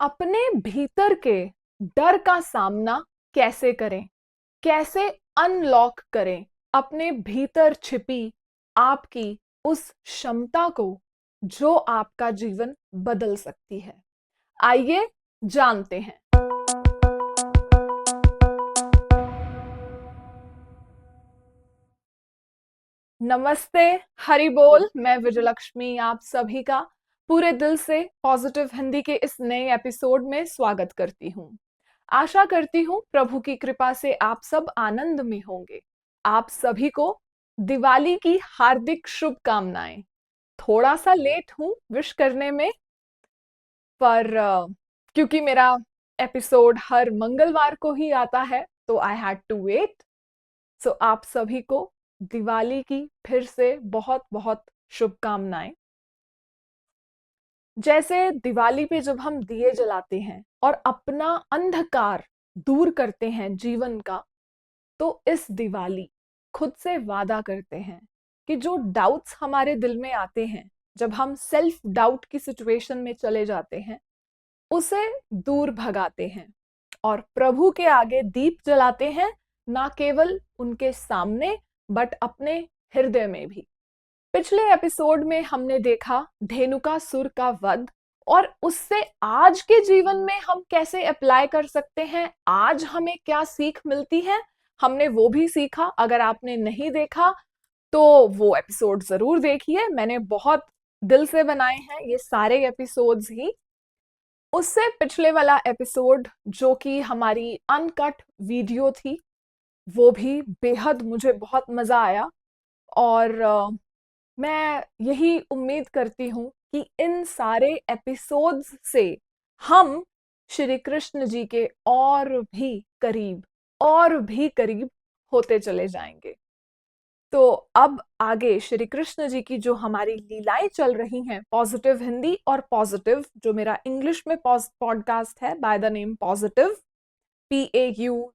अपने भीतर के डर का सामना कैसे करें, कैसे अनलॉक करें अपने भीतर छिपी आपकी उस क्षमता को जो आपका जीवन बदल सकती है। आइए जानते हैं। नमस्ते, हरि बोल। मैं विजयलक्ष्मी आप सभी का पूरे दिल से पॉजिटिव हिंदी के इस नए एपिसोड में स्वागत करती हूँ। आशा करती हूँ प्रभु की कृपा से आप सब आनंद में होंगे। आप सभी को दिवाली की हार्दिक शुभकामनाएं। थोड़ा सा लेट हूँ विश करने में, पर क्योंकि मेरा एपिसोड हर मंगलवार को ही आता है तो आई हैड टू वेट। सो आप सभी को दिवाली की फिर से बहुत बहुत शुभकामनाएं। जैसे दिवाली पे जब हम दिए जलाते हैं और अपना अंधकार दूर करते हैं जीवन का, तो इस दिवाली खुद से वादा करते हैं कि जो डाउट्स हमारे दिल में आते हैं, जब हम सेल्फ डाउट की सिचुएशन में चले जाते हैं, उसे दूर भगाते हैं और प्रभु के आगे दीप जलाते हैं, ना केवल उनके सामने बट अपने हृदय में भी। पिछले एपिसोड में हमने देखा धेनुकासुर का वध और उससे आज के जीवन में हम कैसे अप्लाई कर सकते हैं, आज हमें क्या सीख मिलती है, हमने वो भी सीखा। अगर आपने नहीं देखा तो वो एपिसोड जरूर देखिए, मैंने बहुत दिल से बनाए हैं ये सारे एपिसोड्स ही। उससे पिछले वाला एपिसोड जो कि हमारी अनकट वीडियो थी, वो भी बेहद मुझे बहुत मजा आया। और मैं यही उम्मीद करती हूँ कि इन सारे एपिसोड्स से हम श्री कृष्ण जी के और भी करीब होते चले जाएंगे। तो अब आगे श्री कृष्ण जी की जो हमारी लीलाएं चल रही हैं, पॉजिटिव हिंदी और पॉजिटिव जो मेरा इंग्लिश में पॉडकास्ट है by the name positive, PAUZEITIVE,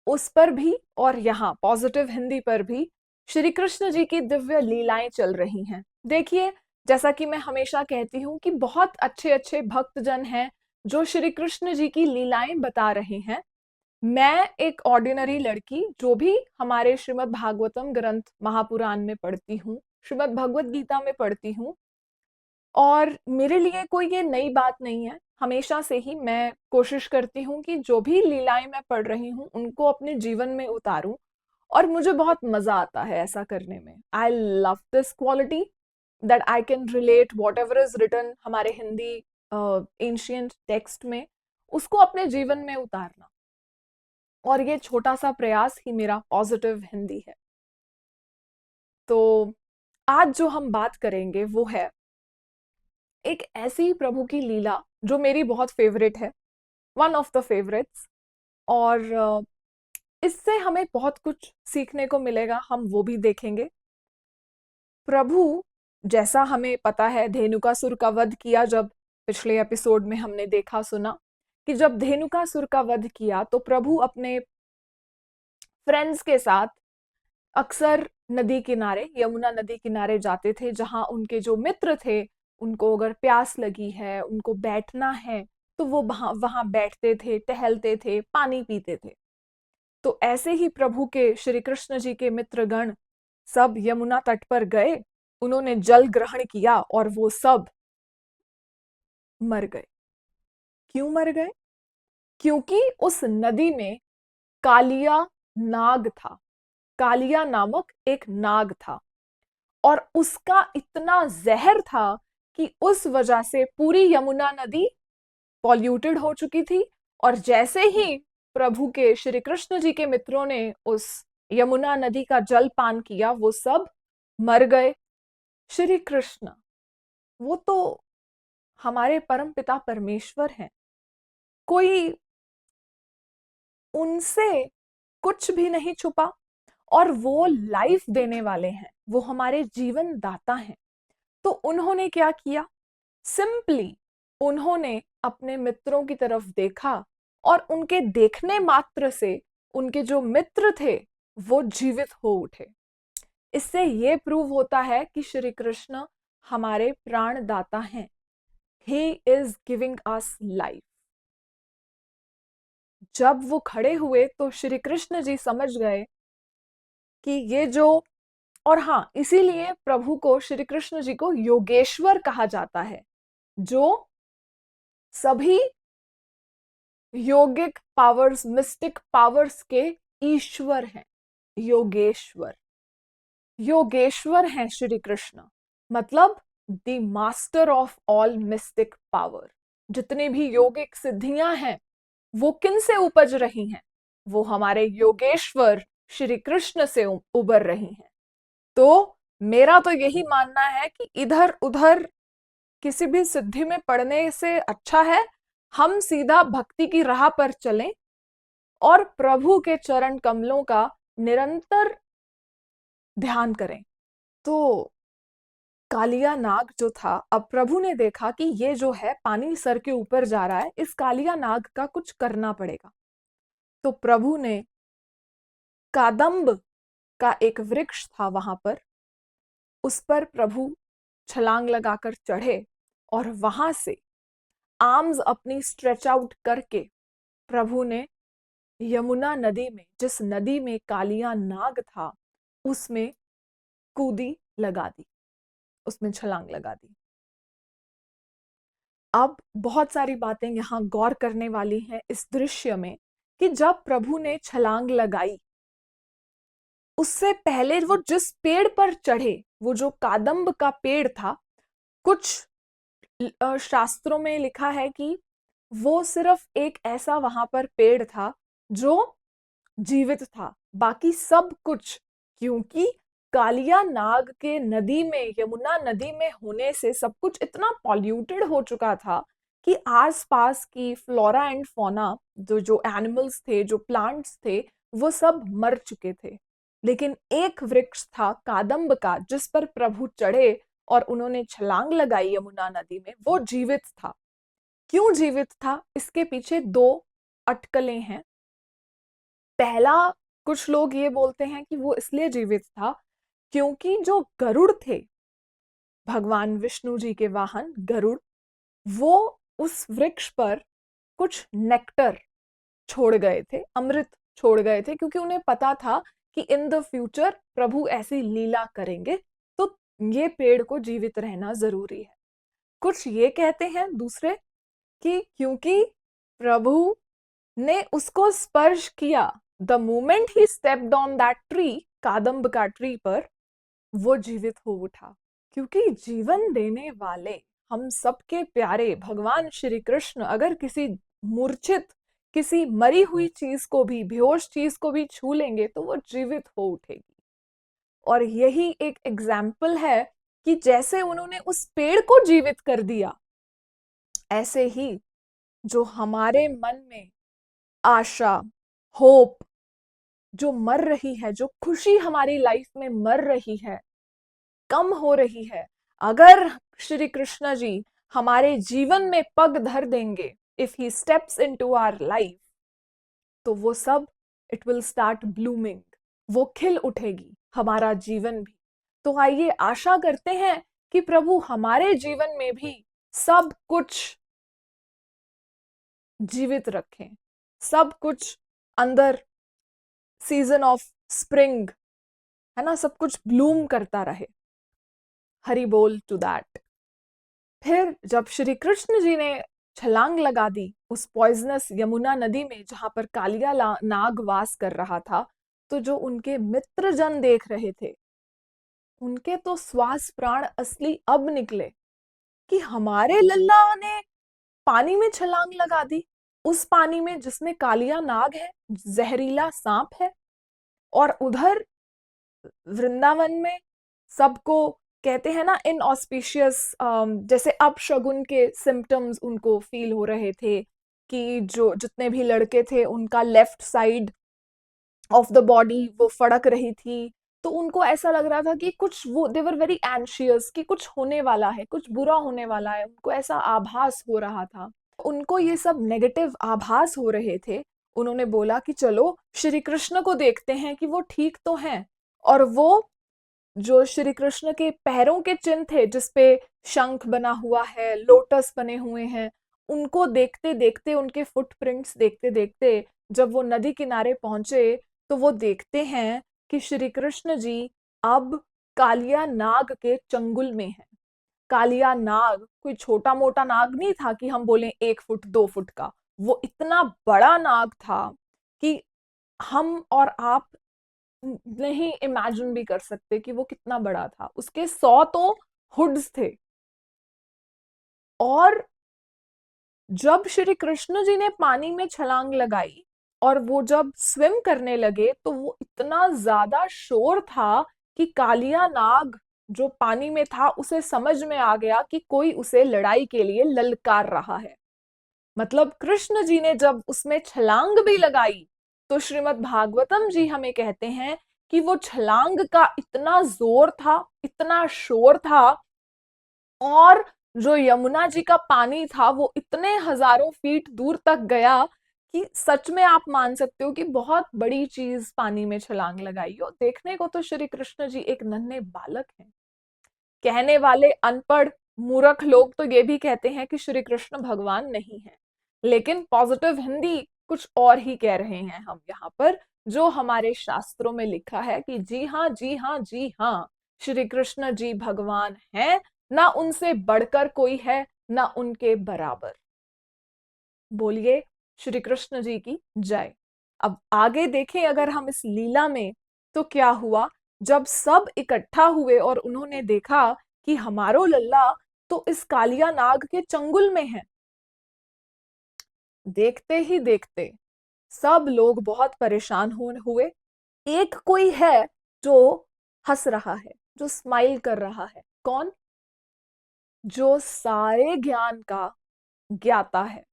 उस पर भी और यहाँ पॉजिटिव हिंदी पर भी श्री कृष्ण जी की दिव्य लीलाएं चल रही हैं। देखिए, जैसा कि मैं हमेशा कहती हूँ कि बहुत अच्छे अच्छे भक्तजन हैं जो श्री कृष्ण जी की लीलाएं बता रहे हैं। मैं एक ऑर्डिनरी लड़की जो भी हमारे श्रीमद् भागवतम ग्रंथ महापुराण में पढ़ती हूँ, श्रीमद् भगवत गीता में पढ़ती हूँ, और मेरे लिए कोई ये नई बात नहीं है। हमेशा से ही मैं कोशिश करती हूँ कि जो भी लीलाएं मैं पढ़ रही हूँ उनको अपने जीवन में उतारूं, और मुझे बहुत मजा आता है ऐसा करने में। I love this quality that I can relate whatever is written हमारे हिंदी एंशियंट टेक्स्ट में, उसको अपने जीवन में उतारना। और ये छोटा सा प्रयास ही मेरा पॉजिटिव हिंदी है। तो आज जो हम बात करेंगे वो है एक ऐसी प्रभु की लीला जो मेरी बहुत फेवरेट है, वन ऑफ द फेवरेट्स। और इससे हमें बहुत कुछ सीखने को मिलेगा, हम वो भी देखेंगे। प्रभु, जैसा हमें पता है, धेनुकासुर का वध किया। जब पिछले एपिसोड में हमने देखा सुना कि जब धेनुकासुर का वध किया तो प्रभु अपने फ्रेंड्स के साथ अक्सर नदी किनारे, यमुना नदी किनारे जाते थे, जहां उनके जो मित्र थे उनको अगर प्यास लगी है, उनको बैठना है, तो वो वहां वहां बैठते थे, टहलते थे, पानी पीते थे। तो ऐसे ही प्रभु के, श्री कृष्ण जी के मित्रगण सब यमुना तट पर गए, उन्होंने जल ग्रहण किया और वो सब मर गए। क्यों मर गए? क्योंकि उस नदी में कालिया नाग था। कालिया नामक एक नाग था और उसका इतना जहर था कि उस वजह से पूरी यमुना नदी पॉल्यूटेड हो चुकी थी। और जैसे ही प्रभु के, श्री कृष्ण जी के मित्रों ने उस यमुना नदी का जल पान किया, वो सब मर गए। श्री कृष्ण, वो तो हमारे परम पिता परमेश्वर हैं, कोई उनसे कुछ भी नहीं छुपा, और वो लाइफ देने वाले हैं, वो हमारे जीवन दाता हैं। तो उन्होंने क्या किया? सिंपली उन्होंने अपने मित्रों की तरफ देखा और उनके देखने मात्र से उनके जो मित्र थे वो जीवित हो उठे। इससे ये प्रूव होता है कि श्री कृष्ण हमारे प्राणदाता हैं। He is giving us life। जब वो खड़े हुए तो श्री कृष्ण जी समझ गए कि ये जो, और हाँ, इसीलिए प्रभु को, श्री कृष्ण जी को योगेश्वर कहा जाता है, जो सभी योगिक पावर्स, मिस्टिक पावर्स के ईश्वर हैं। योगेश्वर, योगेश्वर हैं श्री कृष्ण, मतलब the master of all mistake power. जितनी भी योगिक सिद्धियां हैं वो किन से उपज रही हैं? वो हमारे योगेश्वर श्री कृष्ण से उबर रही हैं। तो मेरा तो यही मानना है कि इधर उधर किसी भी सिद्धि में पड़ने से अच्छा है हम सीधा भक्ति की राह पर चलें और प्रभु के चरण कमलों का निरंतर ध्यान करें। तो कालिया नाग जो था, अब प्रभु ने देखा कि ये जो है पानी सर के ऊपर जा रहा है, इस कालिया नाग का कुछ करना पड़ेगा। तो प्रभु ने कादम्ब का एक वृक्ष था वहां पर, उस पर प्रभु छलांग लगाकर चढ़े और वहां से आर्म्स अपनी स्ट्रेच आउट करके प्रभु ने यमुना नदी में, जिस नदी में कालिया नाग था, उसमें कूदी लगा दी, उसमें छलांग लगा दी। अब बहुत सारी बातें यहां गौर करने वाली हैं इस दृश्य में कि जब प्रभु ने छलांग लगाई, उससे पहले वो जिस पेड़ पर चढ़े, वो जो कादम्ब का पेड़ था, कुछ शास्त्रों में लिखा है कि वो सिर्फ एक ऐसा वहां पर पेड़ था जो जीवित था, बाकी सब कुछ, क्योंकि कालिया नाग के नदी में, यमुना नदी में होने से सब कुछ इतना पॉल्यूटेड हो चुका था कि आसपास की फ्लोरा एंड फौना, जो जो एनिमल्स थे, जो प्लांट्स थे, वो सब मर चुके थे। लेकिन एक वृक्ष था कादम्ब का, जिस पर प्रभु चढ़े और उन्होंने छलांग लगाई यमुना नदी में, वो जीवित था। क्यों जीवित था? इसके पीछे दो अटकलें हैं। पहला, कुछ लोग ये बोलते हैं कि वो इसलिए जीवित था क्योंकि जो गरुड़ थे, भगवान विष्णु जी के वाहन गरुड़, वो उस वृक्ष पर कुछ नेक्टर छोड़ गए थे, अमृत छोड़ गए थे, क्योंकि उन्हें पता था कि इन द फ्यूचर प्रभु ऐसी लीला करेंगे, तो ये पेड़ को जीवित रहना जरूरी है। कुछ ये कहते हैं दूसरे कि क्योंकि प्रभु ने उसको स्पर्श किया, द मोमेंट ही स्टेप्ड ऑन दैट ट्री, कादम्ब का ट्री पर, वो जीवित हो उठा। क्योंकि जीवन देने वाले, हम सबके प्यारे भगवान श्री कृष्ण अगर किसी मूर्छित, किसी मरी हुई चीज को भी, बेहोश चीज को भी छू लेंगे तो वो जीवित हो उठेगी। और यही एक एग्जाम्पल है कि जैसे उन्होंने उस पेड़ को जीवित कर दिया, ऐसे ही जो हमारे मन में आशा, होप जो मर रही है, जो खुशी हमारी लाइफ में मर रही है, कम हो रही है, अगर श्री कृष्ण जी हमारे जीवन में पग धर देंगे, if he steps into our life, तो वो सब, इट विल स्टार्ट ब्लूमिंग, वो खिल उठेगी हमारा जीवन भी। तो आइए आशा करते हैं कि प्रभु हमारे जीवन में भी सब कुछ जीवित रखें, सब कुछ अंदर सीजन ऑफ स्प्रिंग, है ना, सब कुछ ब्लूम करता रहे। हरि बोल टू दैट। फिर जब श्री कृष्ण जी ने छलांग लगा दी उस पॉइजनस यमुना नदी में जहां पर कालिया नाग वास कर रहा था, तो जो उनके मित्रजन देख रहे थे, उनके तो श्वास प्राण असली अब निकले कि हमारे लल्ला ने पानी में छलांग लगा दी, उस पानी में जिसमें कालिया नाग है, जहरीला सांप है, और उधर वृंदावन में सबको कहते हैं ना इनऑस्पिशियस, जैसे अपशगुन के सिम्टम्स उनको फील हो रहे थे कि जो जितने भी लड़के थे उनका left side of the body वो फड़क रही थी, तो उनको ऐसा लग रहा था कि कुछ, वो दे वर वेरी एंशियस कि कुछ होने वाला है, कुछ बुरा होने वाला है, उनको ऐसा आभास हो रहा था। उनको ये सब नेगेटिव आभास हो रहे थे। उन्होंने बोला कि चलो श्री कृष्ण को देखते हैं कि वो ठीक तो हैं, और वो जो श्री कृष्ण के पैरों के चिन्ह थे जिसपे शंख बना हुआ है, लोटस बने हुए हैं, उनको देखते देखते, उनके फुटप्रिंट्स देखते देखते जब वो नदी किनारे पहुंचे तो वो देखते हैं कि श्री कृष्ण जी अब कालिया नाग के चंगुल में हैं। कालिया नाग कोई छोटा मोटा नाग नहीं था कि हम बोलें 1 फुट 2 फुट का। वो इतना बड़ा नाग था कि हम और आप नहीं इमेजिन भी कर सकते कि वो कितना बड़ा था। उसके 100 तो हुड्स थे। और जब श्री कृष्ण जी ने पानी में छलांग लगाई और वो जब स्विम करने लगे तो वो इतना ज्यादा शोर था कि कालिया नाग जो पानी में था उसे समझ में आ गया कि कोई उसे लड़ाई के लिए ललकार रहा है। मतलब कृष्ण जी ने जब उसमें छलांग भी लगाई तो श्रीमद् भागवतम जी हमें कहते हैं कि वो छलांग का इतना जोर था, इतना शोर था, और जो यमुना जी का पानी था वो इतने हजारों फीट दूर तक गया कि सच में आप मान सकते हो कि बहुत बड़ी चीज पानी में छलांग लगाई हो। देखने को तो श्री कृष्ण जी एक नन्हे बालक हैं। कहने वाले अनपढ़ मूर्ख लोग तो ये भी कहते हैं कि श्री कृष्ण भगवान नहीं है, लेकिन पॉजिटिव हिंदी कुछ और ही कह रहे हैं हम यहाँ पर। जो हमारे शास्त्रों में लिखा है कि जी हाँ जी हाँ जी हाँ, श्री कृष्ण जी भगवान हैं, ना उनसे बढ़कर कोई है ना उनके बराबर। बोलिए श्री कृष्ण जी की जय। अब आगे देखें अगर हम इस लीला में तो क्या हुआ। जब सब इकट्ठा हुए और उन्होंने देखा कि हमारो लल्ला तो इस कालिया नाग के चंगुल में है, देखते ही देखते सब लोग बहुत परेशान हुए। एक कोई है जो हंस रहा है, जो स्माइल कर रहा है। कौन? जो सारे ज्ञान का ज्ञाता है।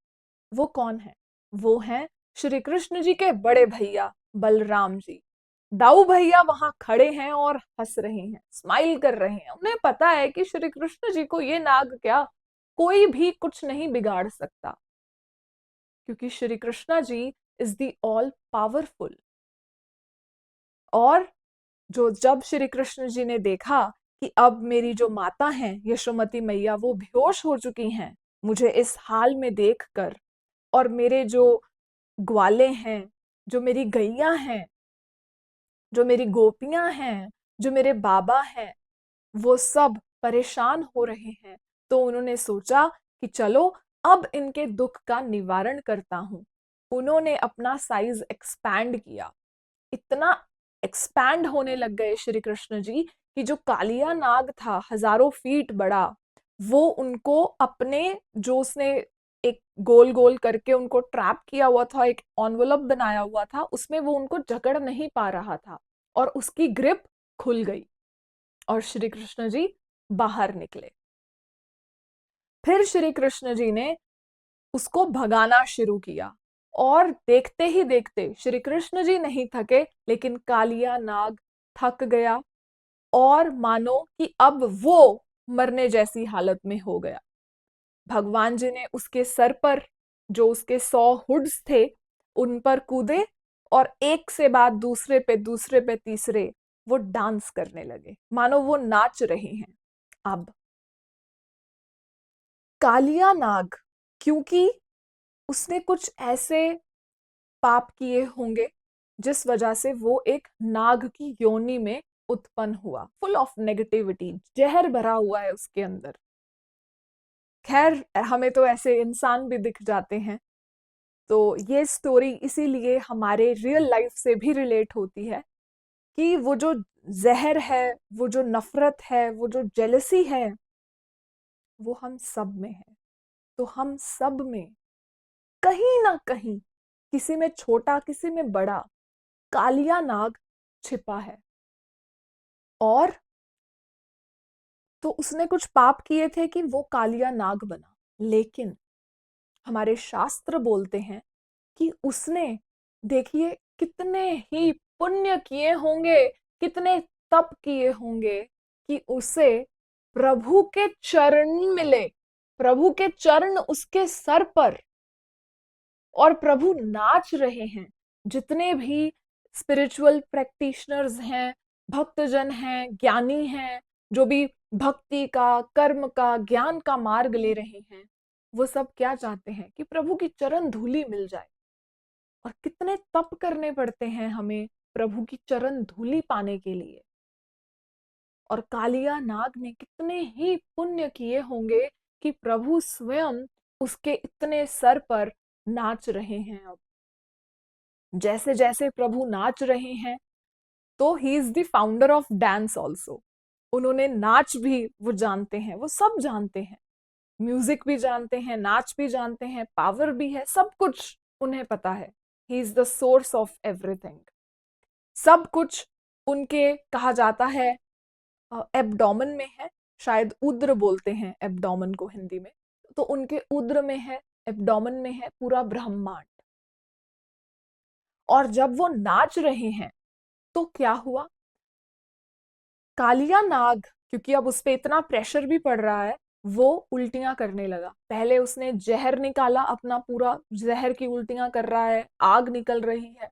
वो कौन है? वो हैं श्री कृष्ण जी के बड़े भैया बलराम जी। दाऊ भैया वहां खड़े हैं और हंस रहे हैं, स्माइल कर रहे हैं। उन्हें पता है कि श्री कृष्ण जी को ये नाग क्या, कोई भी कुछ नहीं बिगाड़ सकता, क्योंकि Shri Krishna ji is the all powerful. और जो जब श्री कृष्ण जी ने देखा कि अब मेरी जो माता हैं यशोमती मैया वो बेहोश हो चुकी हैं मुझे इस हाल में देखकर, और मेरे जो ग्वाले हैं, जो मेरी गैया हैं, जो मेरी गोपियां हैं, जो मेरे बाबा हैं, वो सब परेशान हो रहे हैं, तो उन्होंने सोचा कि चलो अब इनके दुख का निवारण करता हूं। उन्होंने अपना साइज एक्सपैंड किया। इतना एक्सपैंड होने लग गए श्री कृष्ण जी कि जो कालिया नाग था हजारों फीट बड़ा, वो उनको अपने, जो उसने एक गोल गोल करके उनको ट्रैप किया हुआ था, एक एनवलप बनाया हुआ था, उसमें वो उनको जकड़ नहीं पा रहा था और उसकी ग्रिप खुल गई और श्री कृष्ण जी बाहर निकले। फिर श्री कृष्ण जी ने उसको भगाना शुरू किया और देखते ही देखते श्री कृष्ण जी नहीं थके, लेकिन कालिया नाग थक गया और मानो कि अब वो मरने जैसी हालत में हो गया। भगवान जी ने उसके सर पर जो उसके 100 हुड्स थे उन पर कूदे और एक से बाद दूसरे पे दूसरे पे तीसरे वो डांस करने लगे, मानो वो नाच रहे हैं। अब कालिया नाग, क्योंकि उसने कुछ ऐसे पाप किए होंगे जिस वजह से वो एक नाग की योनि में उत्पन्न हुआ, फुल ऑफ नेगेटिविटी, जहर भरा हुआ है उसके अंदर। खैर हमें तो ऐसे इंसान भी दिख जाते हैं, तो ये स्टोरी इसीलिए हमारे रियल लाइफ से भी रिलेट होती है कि वो जो जहर है, वो जो नफरत है, वो जो जेलसी है, वो हम सब में है। तो हम सब में कहीं ना कहीं, किसी में छोटा किसी में बड़ा, कालिया नाग छिपा है। और तो उसने कुछ पाप किए थे कि वो कालिया नाग बना, लेकिन हमारे शास्त्र बोलते हैं कि उसने, देखिए, कितने ही पुण्य किए होंगे, कितने तप किए होंगे कि उसे प्रभु के चरण मिले, प्रभु के चरण उसके सर पर, और प्रभु नाच रहे हैं। जितने भी स्पिरिचुअल प्रैक्टिशनर्स हैं, भक्तजन हैं, ज्ञानी हैं, जो भी भक्ति का, कर्म का, ज्ञान का मार्ग ले रहे हैं, वो सब क्या चाहते हैं कि प्रभु की चरण धूलि मिल जाए। और कितने तप करने पड़ते हैं हमें प्रभु की चरण धूलि पाने के लिए। और कालिया नाग ने कितने ही पुण्य किए होंगे कि प्रभु स्वयं उसके इतने सर पर नाच रहे हैं। अब जैसे जैसे प्रभु नाच रहे हैं, तो he is the founder of dance also. उन्होंने नाच भी वो जानते हैं, वो सब जानते हैं, म्यूजिक भी जानते हैं, नाच भी जानते हैं, पावर भी है, सब कुछ उन्हें पता है। He is the source of everything. सब कुछ उनके कहा जाता है एब्डोमेन में है, शायद उद्र बोलते हैं एब्डोमेन को हिंदी में, तो उनके उद्र में है, एब्डोमेन में है पूरा ब्रह्मांड। और जब वो नाच रहे हैं तो क्या हुआ, कालिया नाग, क्योंकि अब उस पे इतना प्रेशर भी पड़ रहा है, वो उल्टियां करने लगा। पहले उसने जहर निकाला, अपना पूरा जहर की उल्टियां कर रहा है, आग निकल रही है,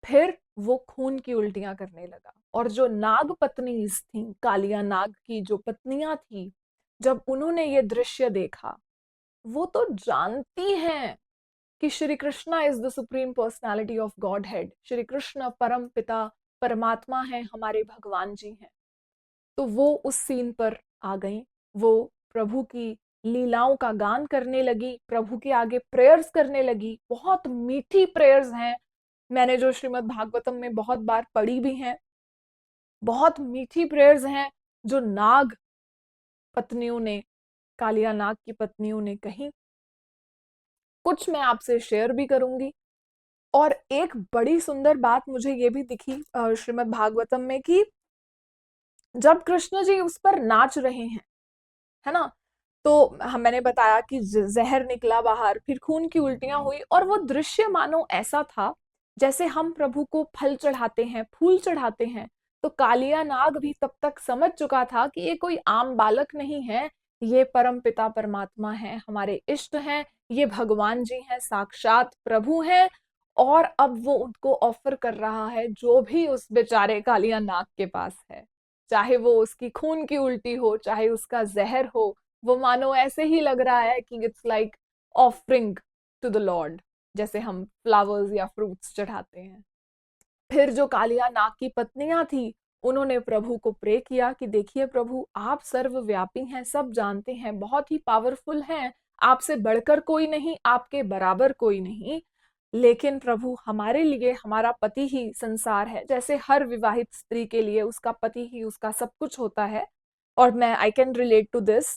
फिर वो खून की उल्टियां करने लगा। और जो नाग पत्नी थी, कालिया नाग की जो पत्नियां थी, जब उन्होंने ये दृश्य देखा, वो तो जानती हैं कि Shri Krishna is the supreme personality of God head, Shri Krishna परम पिता परमात्मा है, हमारे भगवान जी हैं। तो वो उस सीन पर आ गई, वो प्रभु की लीलाओं का गान करने लगी, प्रभु के आगे प्रेयर्स करने लगी। बहुत मीठी प्रेयर्स हैं, मैंने जो श्रीमद् भागवतम में बहुत बार पढ़ी भी हैं, बहुत मीठी प्रेयर्स हैं जो नाग पत्नियों ने, कालिया नाग की पत्नियों ने कही। कुछ मैं आपसे शेयर भी करूंगी। और एक बड़ी सुंदर बात मुझे ये भी दिखी श्रीमद् भागवतम में कि जब कृष्ण जी उस पर नाच रहे हैं, है ना, तो मैंने बताया कि जहर निकला बाहर, फिर खून की उल्टियां हुई, और वो दृश्य मानो ऐसा था जैसे हम प्रभु को फल चढ़ाते हैं, फूल चढ़ाते हैं। तो कालिया नाग भी तब तक समझ चुका था कि ये कोई आम बालक नहीं है, ये परम पिता परमात्मा है, हमारे इष्ट हैं, ये भगवान जी हैं, साक्षात प्रभु हैं। और अब वो उनको ऑफर कर रहा है जो भी उस बेचारे कालिया नाग के पास है, चाहे वो उसकी खून की उल्टी हो, चाहे उसका जहर हो, वो मानो ऐसे ही लग रहा है कि it's like offering to the lord, जैसे हम फ्लावर्स या फ्रूट्स चढ़ाते हैं। फिर जो कालिया नाग की पत्नियां थी, उन्होंने प्रभु को प्रे किया कि देखिए प्रभु, आप सर्वव्यापी हैं, सब जानते हैं, बहुत ही पावरफुल हैं, आपसे बढ़कर कोई नहीं, आपके बराबर कोई नहीं। लेकिन प्रभु, हमारे लिए हमारा पति ही संसार है, जैसे हर विवाहित स्त्री के लिए उसका पति ही उसका सब कुछ होता है। और मैं I can relate to this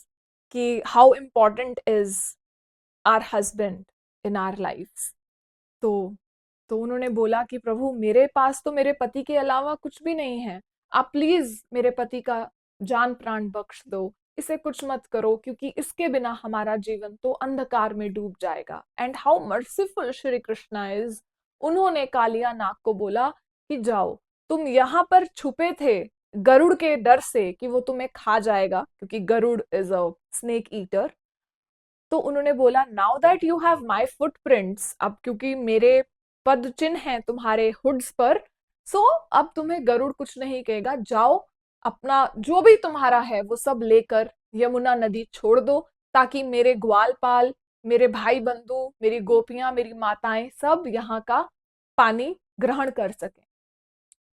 कि how important is our husband in our life. तो तो उन्होंने बोला कि प्रभु, मेरे पास तो मेरे पति के अलावा कुछ भी नहीं है, आप प्लीज मेरे पति का जान प्राण बख्श दो, इसे कुछ मत करो, क्योंकि इसके बिना हमारा जीवन तो अंधकार में डूब जाएगा। And how merciful Shri Krishna is. उन्होंने कालिया नाग को बोला कि जाओ, तुम यहाँ पर छुपे थे गरुड़ के डर से कि वो तुम्हें खा जाएगा, क्योंकि Garuda is a snake eater. तो उन्होंने बोला, now that you have my footprints, अब क्योंकि मेरे पद चिन्ह हैं तुम्हारे हुड्स पर, सो अब तुम्हें गरुड़ कुछ नहीं कहेगा, जाओ अपना जो भी तुम्हारा है वो सब लेकर यमुना नदी छोड़ दो, ताकि मेरे ग्वालपाल, मेरे भाई बंधु, मेरी गोपियां, मेरी माताएं सब यहाँ का पानी ग्रहण कर सकें।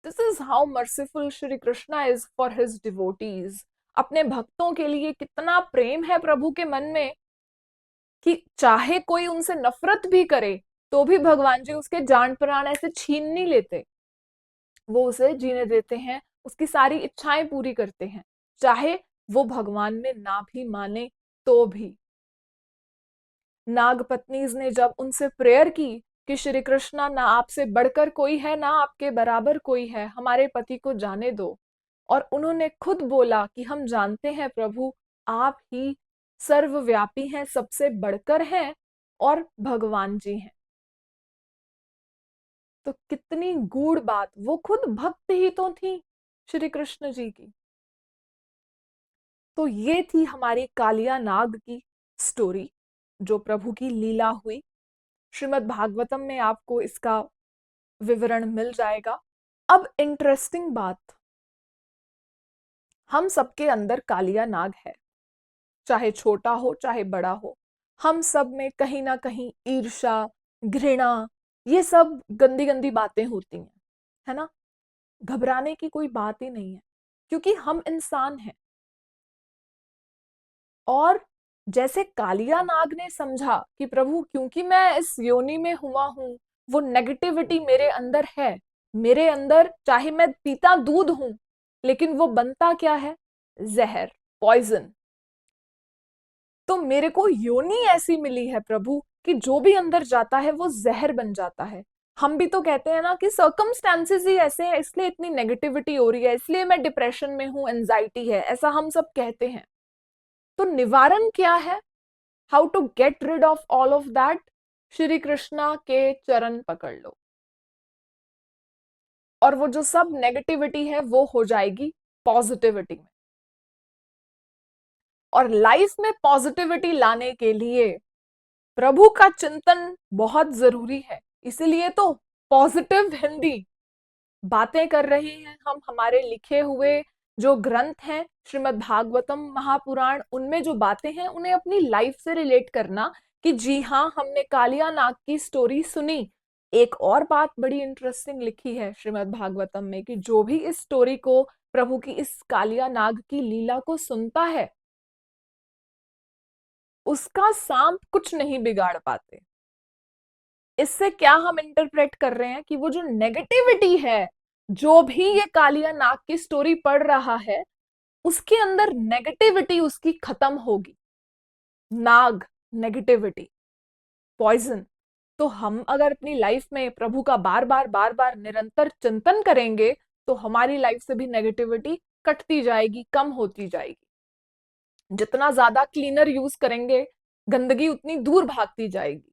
This is how merciful Shri Krishna is for his devotees. अपने भक्तों के लिए कितना प्रेम है प्रभु के मन में कि चाहे कोई उनसे नफरत भी करे, तो भी भगवान जी उसके जान प्राण ऐसे छीन नहीं लेते, वो उसे जीने देते हैं, उसकी सारी इच्छाएं पूरी करते हैं, चाहे वो भगवान में ना भी माने तो भी। नाग पत्नीज ने जब उनसे प्रेयर की कि श्री कृष्णा, ना आपसे बढ़कर कोई है, ना आपके बराबर कोई है, हमारे पति को जाने दो। और उन्होंने खुद बोला कि हम जानते हैं प्रभु, आप ही सर्वव्यापी हैं, सबसे बढ़कर हैं, और भगवान जी हैं। तो कितनी गूढ़ बात, वो खुद भक्त ही तो थी श्री कृष्ण जी की। तो ये थी हमारी कालिया नाग की स्टोरी, जो प्रभु की लीला हुई। श्रीमद् भागवतम में आपको इसका विवरण मिल जाएगा। अब इंटरेस्टिंग बात, हम सबके अंदर कालिया नाग है, चाहे छोटा हो चाहे बड़ा हो। हम सब में कहीं ना कहीं ईर्ष्या, घृणा, ये सब गंदी गंदी बातें होती हैं, है ना। घबराने की कोई बात ही नहीं है, क्योंकि हम इंसान हैं। और जैसे कालिया नाग ने समझा कि प्रभु, क्योंकि मैं इस योनि में हुआ हूं, वो नेगेटिविटी मेरे अंदर है। मेरे अंदर चाहे मैं पीता दूध हूं, लेकिन वो बनता क्या है? जहर, पॉइजन। तो मेरे को योनि ऐसी मिली है प्रभु कि जो भी अंदर जाता है वो जहर बन जाता है। हम भी तो कहते हैं ना कि सर्कमस्टेंसेस ही ऐसे हैं, इसलिए इतनी नेगेटिविटी हो रही है, इसलिए मैं डिप्रेशन में हूं, एंजाइटी है, ऐसा हम सब कहते हैं। तो निवारण क्या है? How to get rid of all of that? Shri Krishna के चरण पकड़ लो, और वो जो सब नेगेटिविटी है वो हो जाएगी पॉजिटिविटी में। और लाइफ में पॉजिटिविटी लाने के लिए प्रभु का चिंतन बहुत जरूरी है। इसीलिए तो पॉजिटिव हिंदी बातें कर रहे हैं हम। हमारे लिखे हुए जो ग्रंथ हैं, श्रीमद् भागवतम, महापुराण, उनमें जो बातें हैं उन्हें अपनी लाइफ से रिलेट करना कि जी हाँ, हमने कालिया नाग की स्टोरी सुनी। एक और बात बड़ी इंटरेस्टिंग लिखी है श्रीमद् भागवतम में कि जो भी इस स्टोरी को, प्रभु की इस कालिया नाग की लीला को सुनता है, उसका सांप कुछ नहीं बिगाड़ पाते। इससे क्या हम इंटरप्रेट कर रहे हैं कि वो जो नेगेटिविटी है, जो भी ये कालिया नाग की स्टोरी पढ़ रहा है, उसके अंदर नेगेटिविटी उसकी खत्म होगी। नाग, नेगेटिविटी, पॉइजन। तो हम अगर अपनी लाइफ में प्रभु का बार बार निरंतर चिंतन करेंगे, तो हमारी लाइफ से भी नेगेटिविटी कटती जाएगी, कम होती जाएगी। जितना ज्यादा क्लीनर यूज करेंगे, गंदगी उतनी दूर भागती जाएगी।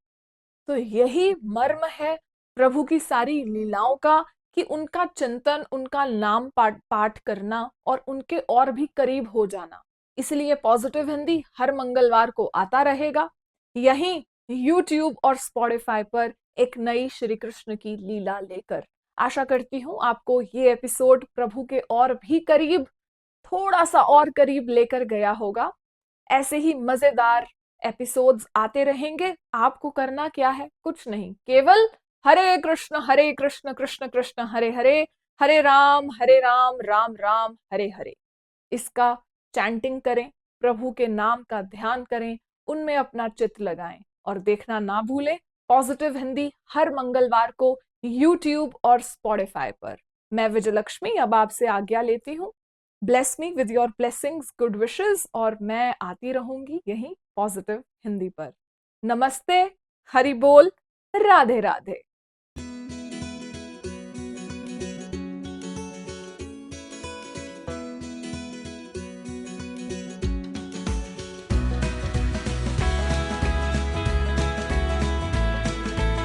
तो यही मर्म है प्रभु की सारी लीलाओं का, कि उनका चिंतन, उनका नाम पाठ करना और उनके और भी करीब हो जाना। इसलिए पॉजिटिव हिंदी हर मंगलवार को आता रहेगा, यहीं YouTube और Spotify पर, एक नई श्री कृष्ण की लीला लेकर। आशा करती हूँ आपको ये एपिसोड प्रभु के और भी करीब, थोड़ा सा और करीब लेकर गया होगा। ऐसे ही मजेदार एपिसोड्स आते रहेंगे। आपको करना क्या है? कुछ नहीं, केवल हरे कृष्ण कृष्ण कृष्ण हरे हरे, हरे राम राम राम हरे हरे, इसका चैंटिंग करें, प्रभु के नाम का ध्यान करें, उनमें अपना चित्त लगाएं। और देखना ना भूलें पॉजिटिव हिंदी हर मंगलवार को YouTube और Spotify पर। मैं विजयलक्ष्मी अब आपसे आज्ञा लेती हूँ। Bless me with your blessings, good wishes, और मैं आती रहूंगी यहीं पॉजिटिव हिंदी पर। नमस्ते, हरि बोल, राधे राधे।